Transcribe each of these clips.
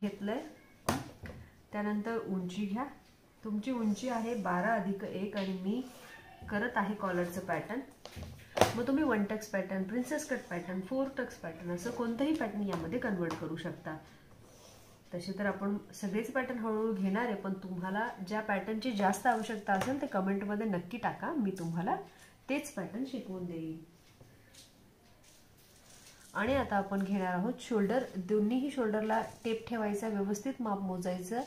घेतलंय. त्यानंतर उंची घ्या. तुमची उंची आहे 12+1 आणि मी करत आहे कॉलरचं पॅटर्न. मग तुम्ही 1 tucks pattern, princess cut pattern, 4 tucks pattern असं कोणतंही पॅटर्न यामध्ये कन्वर्ट करू शकता. तसे तर आपण सगळेच पॅटर्न हळूहळू घेणार आहे, पण तुम्हाला ज्या पॅटर्नची जास्त आवश्यकता असेल ते कमेंटमध्ये नक्की टाका. मी तुम्हाला तेच पॅटर्न शिकवून देईन. आणि आता आपण घेणार आहोत शोल्डर. दोन्हीही शोल्डरला टेप ठेवायचा, व्यवस्थित माप मोजायचं.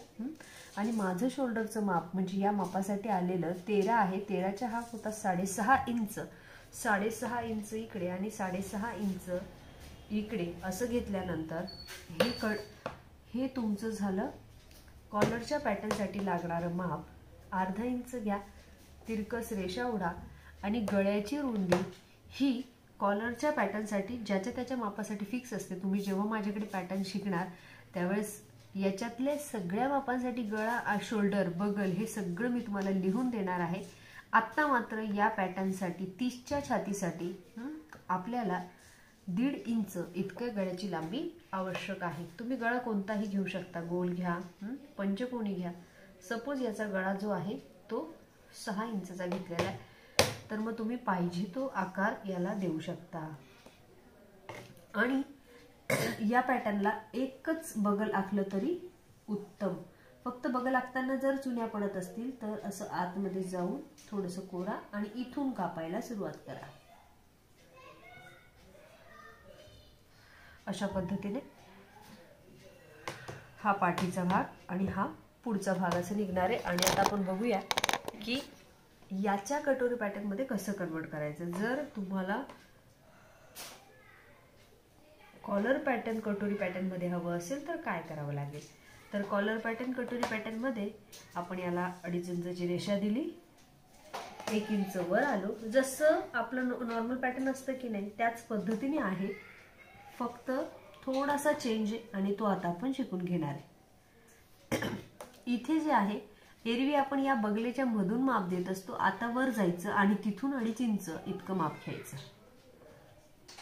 आणि माझं शोल्डरचं माप म्हणजे या मापासाठी आलेलं 13 आहे. 13च्या हाफ होता 6.5 इंच. 6.5 इंच इकडे आणि 6.5 इंच इकडे असं घेतल्यानंतर हे तुमचं झालं कॉलरच्या पॅटर्नसाठी लागणारं माप. अर्धा इंच घ्या, तिरकस रेषा ओढा आणि गळ्याची रुंदी ही कॉलरच्या पॅटर्नसाठी ज्याच्या त्याच्या मापासाठी फिक्स असते. तुम्ही जेव्हा माझ्याकडे पॅटर्न शिकणार त्यावेळेस याच्यातल्या सगळ्या मापांसाठी गळा, शोल्डर, बगल हे सगळं मी तुम्हाला लिहून देणार आहे. आत्ता मात्र या पॅटर्नसाठी 30च्या छातीसाठी आपल्याला 1.5 इंच इतक्या गळ्याची लांबी आवश्यक आहे. तुम्ही गळा कोणताही घेऊ शकता, गोल घ्या, पंचकोनी घ्या. सपोज याचा गळा जो आहे तो 6 इंचचा घेतलेला आहे, तर मग तुम्ही पाहिजे तो आकार याला देऊ शकता. आणि या पॅटर्नला एकच बगल आखलं तरी उत्तम. फक्त बगल आखताना जर चुन्या पडत असतील तर असं आतमध्ये जाऊन थोडंसं कोरा आणि इथून कापायला सुरुवात करा. अशा पद्धतीने हा पाठीचा भाग आणि हा पुढचा भाग असं निघणार आहे. आणि आता आपण बघूया की याच्या कटोरी पॅटर्न मध्ये कसं कन्वर्ट करायचं. जर तुम्हाला कॉलर पॅटर्न कटोरी पॅटर्न मध्ये हवं असेल तर काय करावं लागेल, तर कॉलर पॅटर्न कटोरी पॅटर्न मध्ये आपण याला 2.5 इंचची रेषा दिली, 1 इंच वर आलो. जसं आपलं नॉर्मल पॅटर्न असतं की नाही त्याच पद्धतीने आहे, फक्त थोडासा चेंज आहे आणि तो आता आपण शिकून घेणार आहे. इथे जे आहे एरवी आपण या बगलेच्या मधून माप देत असतो, आता वर जायचं आणि तिथून 2.5 इंच इतकं माप घ्यायचं.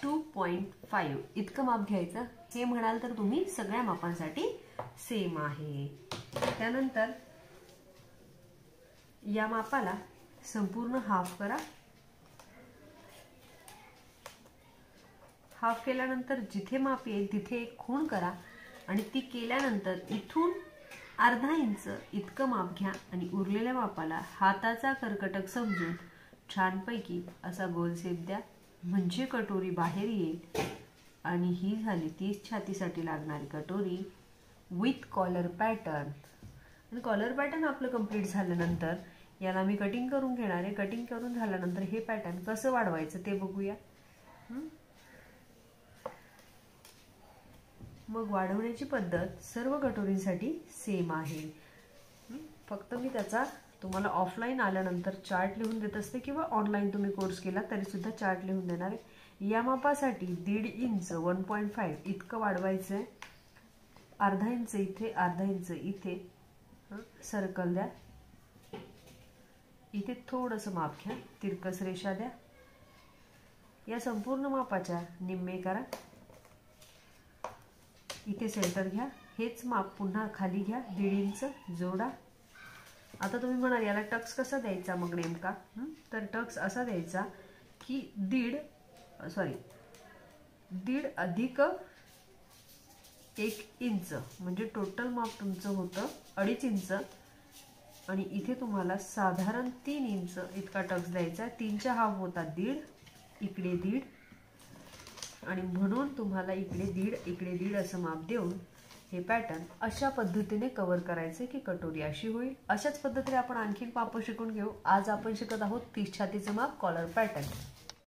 2.5 इतकं माप घ्यायचं. हे म्हणाल तर तुम्ही सगळ्या मापांसाठी सेम आहे. त्यानंतर या मापाला संपूर्ण हाफ करा. हाफ केल्यानंतर जिथे माप येईल तिथे एक खूण करा आणि ती केल्यानंतर इथून अर्धा इंच इतकं माप घ्या आणि उरलेल्या मापाला हाताचा कर्कटक समजून छानपैकी असा गोल शेप द्या, म्हणजे कटोरी बाहेर येईल. आणि ही झाली 30 छातीसाठी लागणारी कटोरी विथ कॉलर पॅटर्न. आणि कॉलर पॅटर्न आपलं कंप्लीट झाल्यानंतर याला मी कटिंग करून घेणार आहे. कटिंग करून झाल्यानंतर हे पॅटर्न कसं वाढवायचं ते बघूया. मग वाढवण्याची पद्धत सर्व कटोरींसाठी सेम आहे. फक्त मी त्याचा तुम्हाला ऑफलाईन आल्यानंतर चार्ट लिहून देत असते किंवा ऑनलाईन तुम्ही कोर्स केला तरी सुद्धा चार्ट लिहून देणार आहे. या मापासाठी 1.5 इंच 1.5 इतकं वाढवायचं आहे. अर्धा इंच इथे, अर्धा इंच इथे सर्कल द्या. इथे थोडंसं माप घ्या, तिरकस रेषा द्या. या संपूर्ण मापाच्या निम्मे करा. इथे सेंटर घ्या. हेच माप पुन्हा खाली घ्या, 1.5 इंच जोडा. आता तुम्ही म्हणाल याला टक्स कसा द्यायचा मग नेमका, तर टक्स असा द्यायचा की 1.5 अधिक 1 इंच म्हणजे टोटल माप तुमचं होतं 2.5 इंच. आणि इथे तुम्हाला साधारण 3 इंच इतका टक्स द्यायचा. 3च्या हाफ होता 1.5, इकडे 1.5 आणि म्हणून तुम्हाला इकडे 1.5 इकडे 1.5 असं माप देऊन हे पॅटर्न अशा पद्धतीने कव्हर करायचे की कटोरी अशी होईल. अशाच पद्धतीने आपण आणखीन माप शिकून घेऊ. आज आपण शिकत आहोत 30 छातीचं माप कॉलर पॅटर्न.